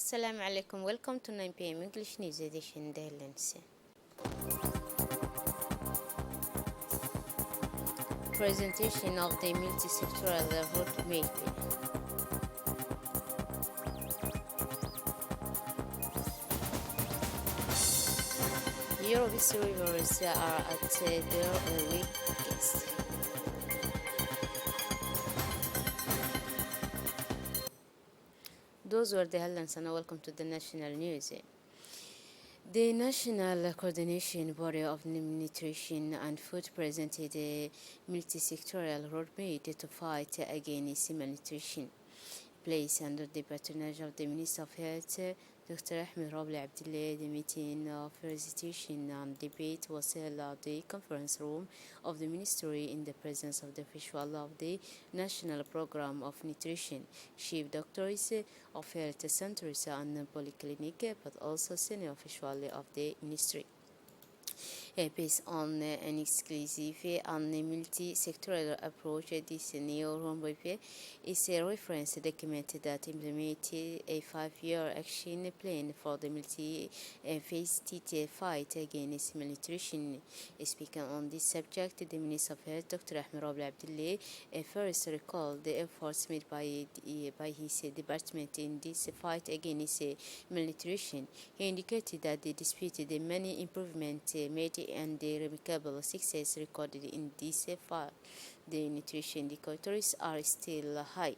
Assalamu alaikum. Welcome to 9 p.m. English News Edition Dahlansi. Presentation of the multi-sectoral roadmap. Europe's rivers are at their weakest. Those were the headlines, and welcome to the national news. The National Coordination Body of Nutrition and Food presented a multi-sectoral roadmap to fight against malnutrition, placed under the patronage of the Minister of Health, Dr. Ahmed Rabli Abdullah. The meeting of presentation and debate was held at the conference room of the Ministry in the presence of the official of the National Program of Nutrition, chief doctors of health centers and polyclinic, but also senior officials of the Ministry. Based on an exclusive and multi-sectoral approach, this new roadmap is a reference document that implements a 5-year action plan for the multi-faceted fight against malnutrition. Speaking on this subject, the Minister of Health, Dr. Ahmed Rabli Abdullah, first recalled the efforts made by his department in this fight against malnutrition. He indicated that they disputed the many improvements made and the remarkable success recorded in this fight. The nutrition indicators are still high.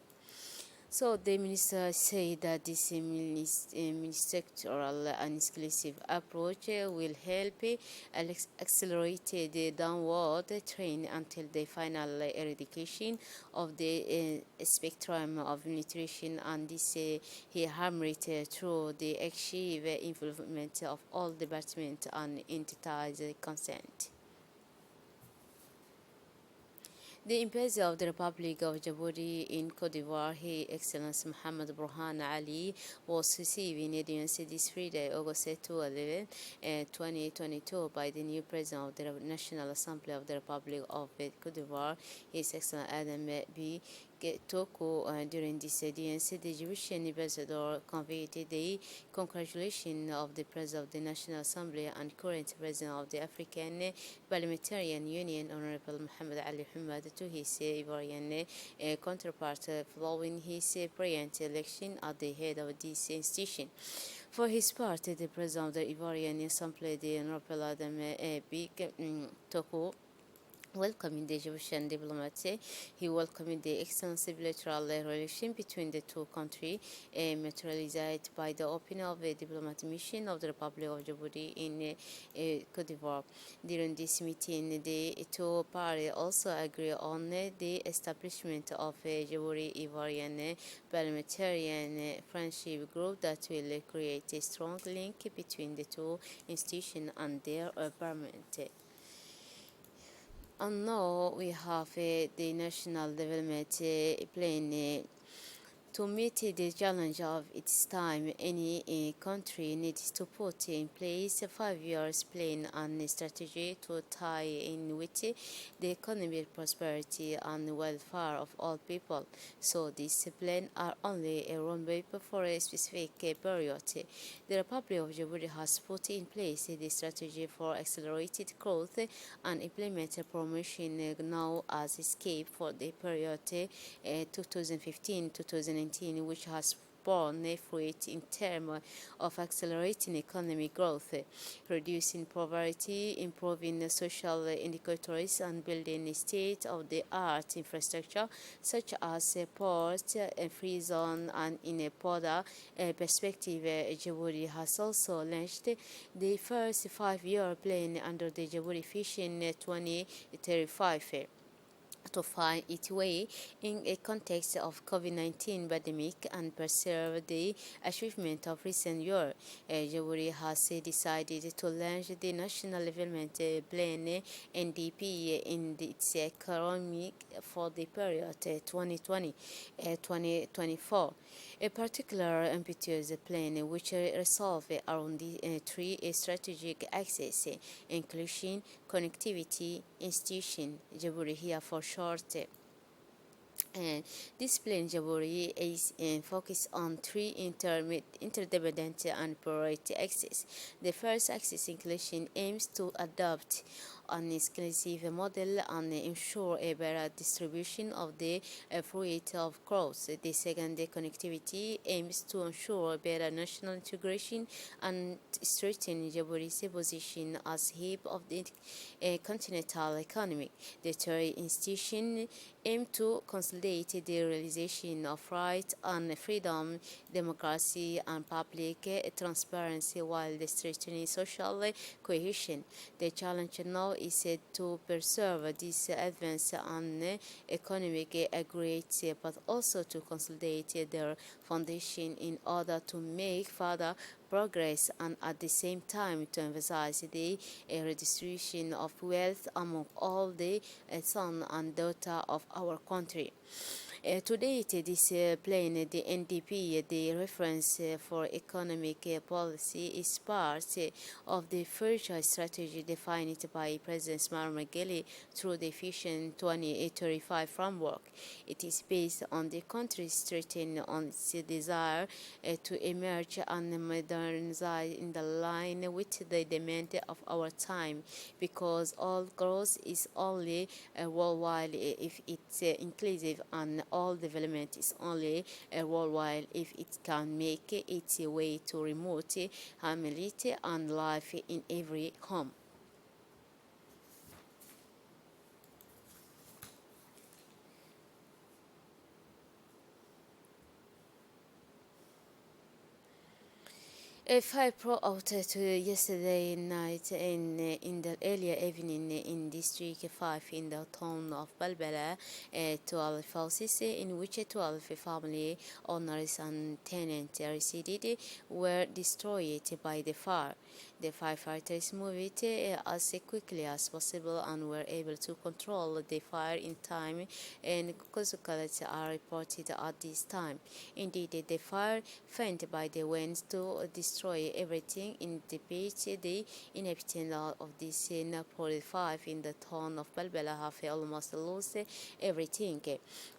So the minister said that this sectoral and exclusive approach will help accelerate the downward trend until the final eradication of the spectrum of nutrition, and this he hammered through the active involvement of all departments and entities concerned. The Embassy of the Republic of Djibouti in Cote d'Ivoire, His Excellency Mohamed Burhan Ali, was received in Agency this Friday, August 11, 2022, by the new President of the National Assembly of the Republic of Cote d'Ivoire, His Excellency Adam B. Toko. During this audience, the Egyptian ambassador conveyed the congratulations of the President of the National Assembly and current President of the African Parliamentarian Union, Honorable Mohamed Ali Hamad, to his Ivorian counterpart following his brilliant election at the head of this institution. For his part, the President of the Ivorian Assembly, the Honorable Adam B. Toko, welcoming the Egyptian diplomacy. He welcomed the extensive bilateral relation between the two countries, materialized by the opening of a diplomatic mission of the Republic of Djibouti in Cote d'Ivoire. During this meeting, the two parties also agreed on the establishment of a Djibouti-Ivorian parliamentarian friendship group that will create a strong link between the two institutions and their parliament. And now we have the National Development Plan. To meet the challenge of its time, any country needs to put in place a 5-year plan and strategy to tie in with the economic prosperity and welfare of all people. So this plan are only a roadmap for a specific period. The Republic of Djibouti has put in place the strategy for accelerated growth and implemented promotion now as escape for the period 2015-2019, which has borne fruit in terms of accelerating economic growth, reducing poverty, improving social indicators, and building state-of-the-art infrastructure such as ports, a free zone, and in a broader perspective, Djibouti has also launched the first 5-year plan under the Djibouti Vision 2035. To find its way in a context of COVID-19 pandemic and preserve the achievement of recent years. Djibouti has decided to launch the National Development Plan (NDP) in its economic for the period 2020-2024. A particular impetus plan which resolves around the three strategic axes: inclusion, connectivity, institution, Djibouti here for short. And this plan Jaburi is focused on three interdependent and priority axes. The first axis, inclusion, aims to adopt an exclusive model and ensure a better distribution of the fruit of growth. The second, the connectivity, aims to ensure better national integration and strengthen Djibouti's position as hub of the continental economy. The third institution aim to consolidate the realization of rights and freedom, democracy, and public transparency while strengthening social cohesion. The challenge now is to preserve this advance and economic growth, but also to consolidate their foundation in order to make further progress and at the same time to emphasize the redistribution of wealth among all the son and daughter of our country. To date, this plan, the NDP, the reference for economic policy, is part of the future strategy defined by President Ismail Mageli through the Vision 2035 framework. It is based on the country's strengthening on its desire to emerge and modernize in the line with the demand of our time, because all growth is only worldwide if it's inclusive, and all development is only worldwide if it can make its way to remote humility and life in every home. If I brought out yesterday night in the earlier evening in District 5 in the town of Balbala, 12 houses in which 12 family owners and tenants resided were destroyed by the fire. The firefighters moved as quickly as possible and were able to control the fire in time, and casualties are reported at this time. Indeed, the fire fanned by the winds to destroy everything in the beach. The inhabitants of this Napoli 5 in the town of Balbala have almost lost everything.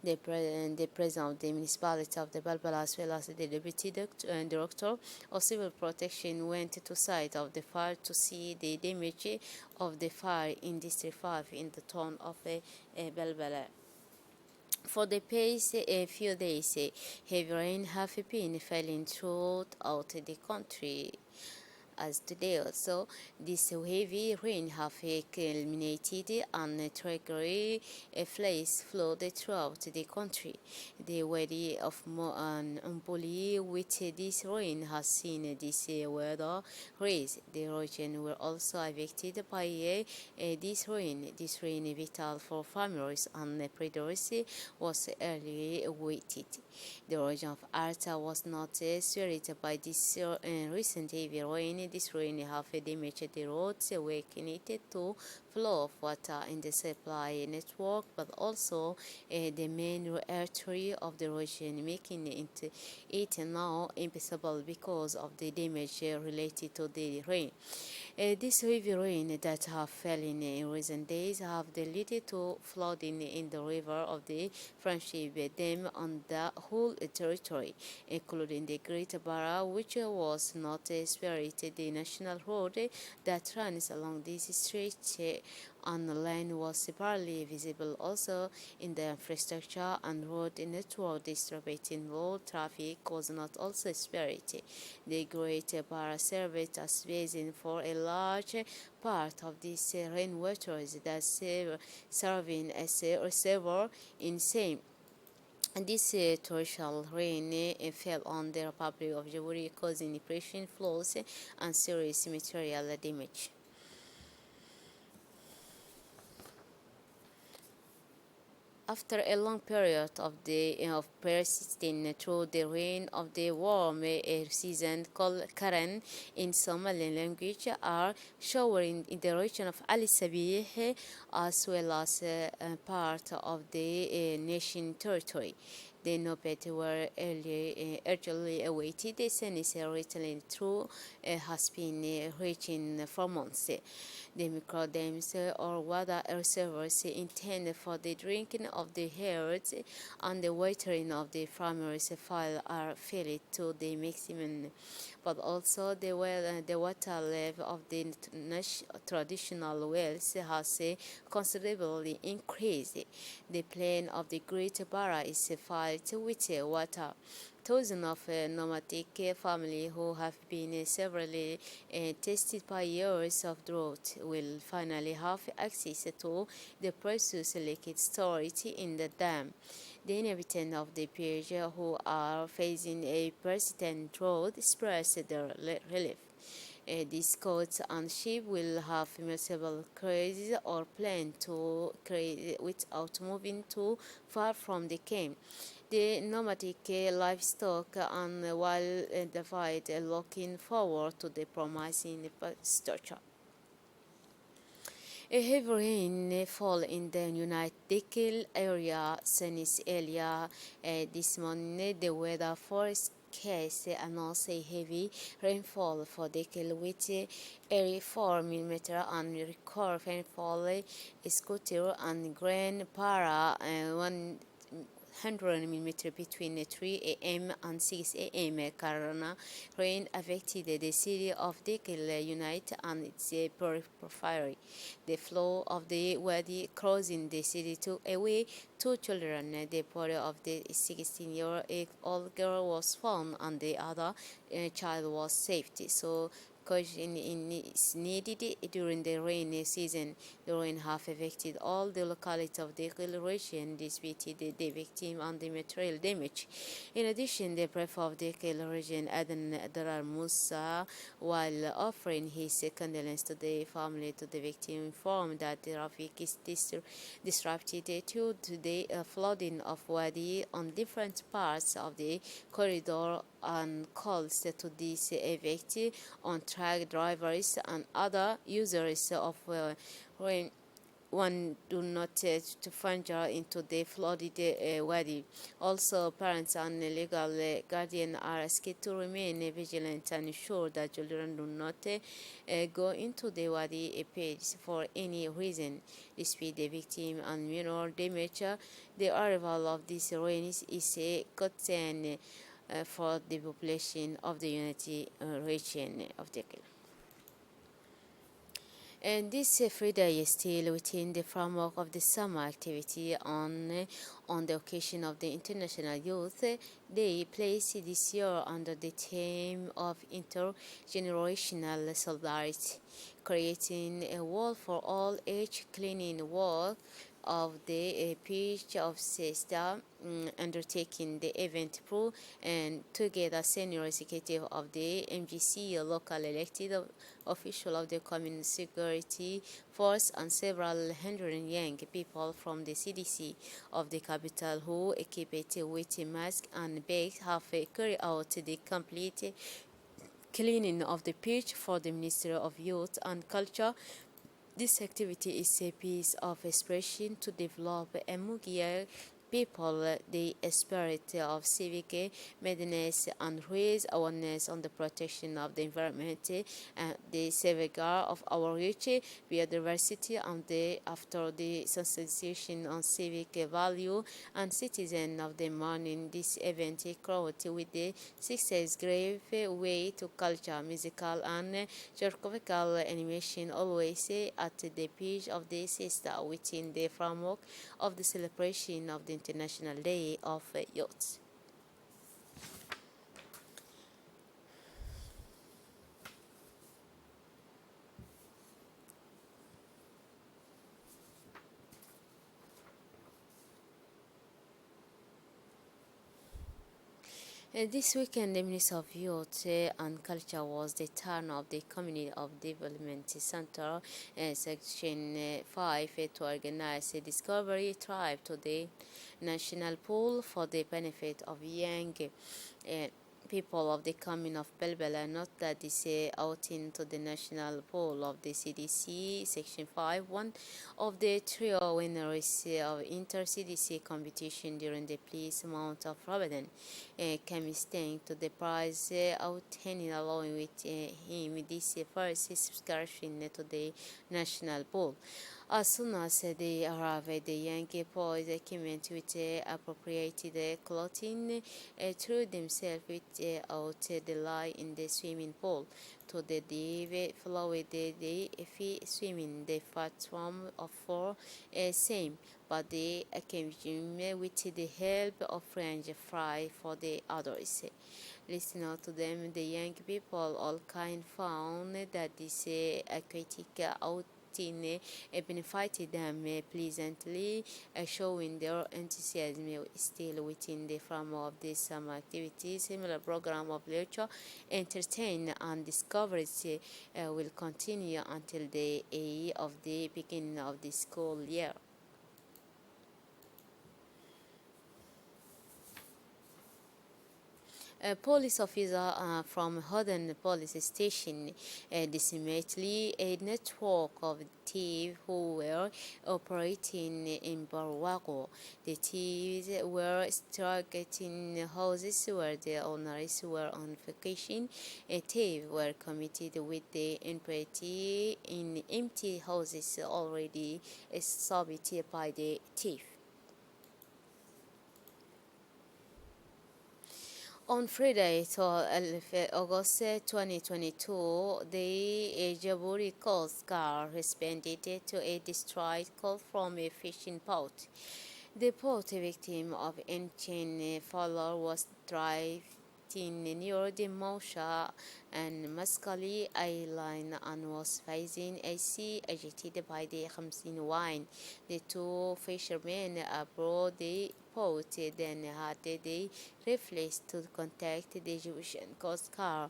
The president of the municipality of the Balbala, as well as the deputy director of civil protection, went to site of the fire to see the damage of the fire in District 5 in the town of Balbala. For the past few days, heavy rain have been falling throughout the country. As today also, this heavy rain have culminated and tragically floods flowed throughout the country. The weather of Empoli with this rain has seen this weather raise. The region were also affected by this rain. This rain, vital for farmers and predators, was early waited. The region of Arta was not swayed by this recent heavy rain. This rain have damaged the roads, weakened it to flow of water in the supply network, but also the main artery of the region, making it now impassable because of the damage related to the rain. This heavy rain that have fallen in recent days have led to flooding in the river of the Friendship Dam on the whole territory, including the Great Barra, which was not spared. The national road that runs along this stretch on the line was barely visible. Also, in the infrastructure and road network, distributing road traffic was not also spared. The Great Barra served as basin for a large part of this rainwater that serving as a reservoir in same. And this torrential rain fell on the Republic of Djibouti, causing depression, flows, and serious material damage. After a long period of persisting through the rain of the warm season called Karen in Somali language are showering in the region of Ali Sabih as well as part of the nation territory. The Nobel were urgently awaited. The Senate returning through has been reaching for months. The microdams or water reservoirs intended for the drinking of the herds and the watering of the farmers' field are filled to the maximum, but also the water level of the traditional wells has considerably increased. The plain of the Great Barra is filled with water. Thousands of nomadic families who have been severely tested by years of drought will finally have access to the precious liquid stored in the dam. The inhabitants of the Page who are facing a persistent drought express their relief. These goats and sheep will have immersible carriages or plan to create without moving too far from the camp. The nomadic livestock and wild divide looking forward to the promising pasture. A heavy rain fall in the United area since earlier this morning. The weather forecast announced a heavy rainfall for Dekel with a 4 millimeter and record rainfall Scotter and Grand Para 100 millimeters between 3 a.m. and 6 a.m. Karana rain affected the city of Dekel Unite and its periphery. The flow of the Wadi crossing the city took away two children. The body of the 16-year-old girl was found and the other child was saved. So caution is needed during the rainy season. The rain have affected all the localities of the region, despite the victim and the material damage. In addition, the prefect of the region, Adan Darar Musa, while offering his condolences to the family to the victim, informed that the traffic is disrupted due to the flooding of Wadi on different parts of the corridor and calls to disinfect on truck drivers and other users of rain one do not to venture into the flooded wadi. Also, parents and legal guardians are asked to remain vigilant and ensure that children do not go into the wadi page for any reason. Despite the victim and minor damage, the arrival of this rain is a concern for the population of the Unity region of the and this Friday is still within the framework of the summer activity on the occasion of the International Youth Day placed this year under the theme of intergenerational solidarity, creating a wall for all age cleaning wall of the Peach of Sister undertaking the event pro and together senior executive of the MGC, local elected official of the community security force and several hundred young people from the CDC of the capital who equipped with masks and bags have carried out the complete cleaning of the pitch for the Ministry of Youth and Culture. This activity is a piece of expression to develop among young people the spirit of civic readiness and raise awareness on the protection of the environment and the safeguard of our rich biodiversity and after the sensitization on civic value and citizen of the morning. This event crowd with the success grave way to culture, musical and geographical animation always at the page of the sister within the framework of the celebration of the International Day of Youth. This weekend, the Minister of Youth and Culture was the turn of the Community of Development Center, Section 5, to organize a Discovery Tribe to the National Pool for the benefit of young people of the coming of Belbela, not that this out into the national poll of the CDC, Section 5, one of the trio winners of inter-CDC competition during the police month of Ramadan, came staying to the prize obtaining along with him this first subscription to the national poll. As soon as they arrived, the young boys came with appropriated clothing, threw themselves out the line in the swimming pool. To the deep flowed the swimming the platform of for same, but they came with the help of French fry for the others. Listening to them, the young people all kind found that this aquatic outing benefited them pleasantly, showing their enthusiasm still within the frame of this summer activity. Similar program of lecture, entertain and discoveries will continue until the of the beginning of the school year. A police officer from Hodden police station decimately a network of thieves who were operating in Barwago. The thieves were targeting houses where the owners were on vacation. A thieves were committed with the impunity in empty houses already submitted by the thief. On Friday, August 2022, the Djibouti Coast Guard responded to a destroyed call from a fishing boat. The boat, victim of engine failure, was drifting near the Mosha and Muscali Island and was facing a sea agitated by the Khamsin wine. The two fishermen aboard the boat then had the reflex to contact the Egyptian Coast Guard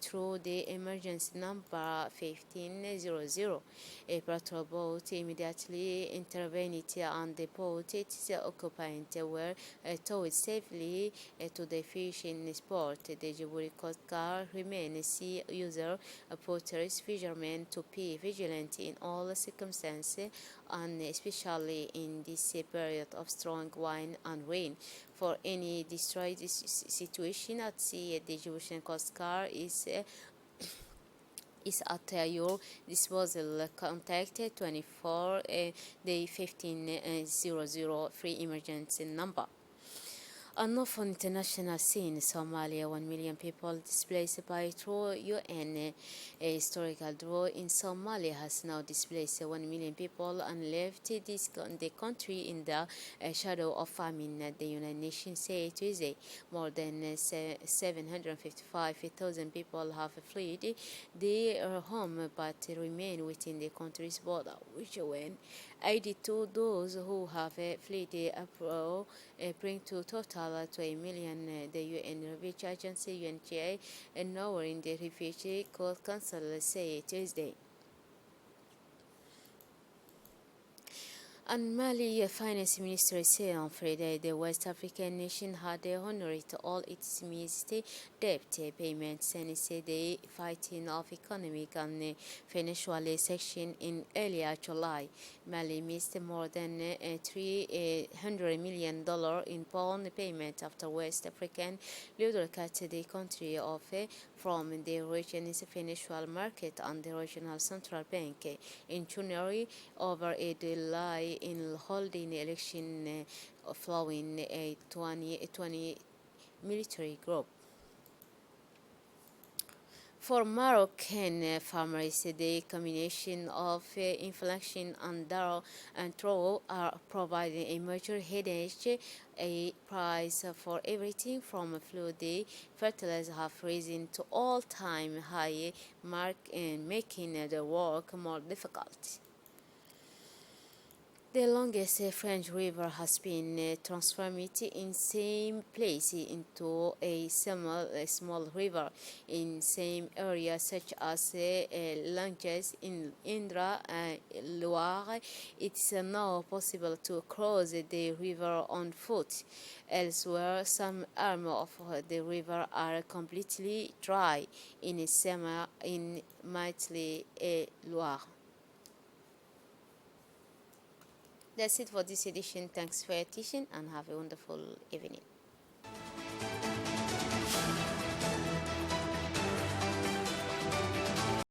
through the emergency number 1500. A patrol boat immediately intervened and the boat its occupants were towed safely to the fishing spot. The Djibouti Coast Guard remains sea user porters fishermen to be vigilant in all circumstances and especially in this period of strong wind and rain. For any destroyed situation at sea, the Egyptian Coast Guard is at your disposal. Contact 24 the 1500 free emergency number. Enough on international scene, Somalia, 1 million people displaced by through UN. A historical draw in Somalia has now displaced 1 million people and left the country in the shadow of famine. The United Nations said Tuesday more than 755,000 people have fled their home but remain within the country's border, which when 82 those who have fled abroad bring to total to a million. The UN Refugee Agency UNHCR and nowhere in the Refugee Court Council said Tuesday. And Mali Finance Minister said on Friday the West African nation had honored all its missed debt payments since the fighting of economic and financial section in earlier July. Mali missed more than $300 million in bond payment after West African leaders cut the country off from the region's financial market and the regional central bank in January over a delay in holding election following a 2020 military group. For Moroccan farmers, the combination of inflation and drought are providing a major headache. A price for everything from food, fertilizer have risen to all-time high mark and making the work more difficult. The longest French river has been transformed in same place into a small river in same area such as Langes in Indra and Loire. It's now possible to cross the river on foot. Elsewhere, some arms of the river are completely dry in summer in Maitli et Loire. That's it for this edition. Thanks for your attention and have a wonderful evening.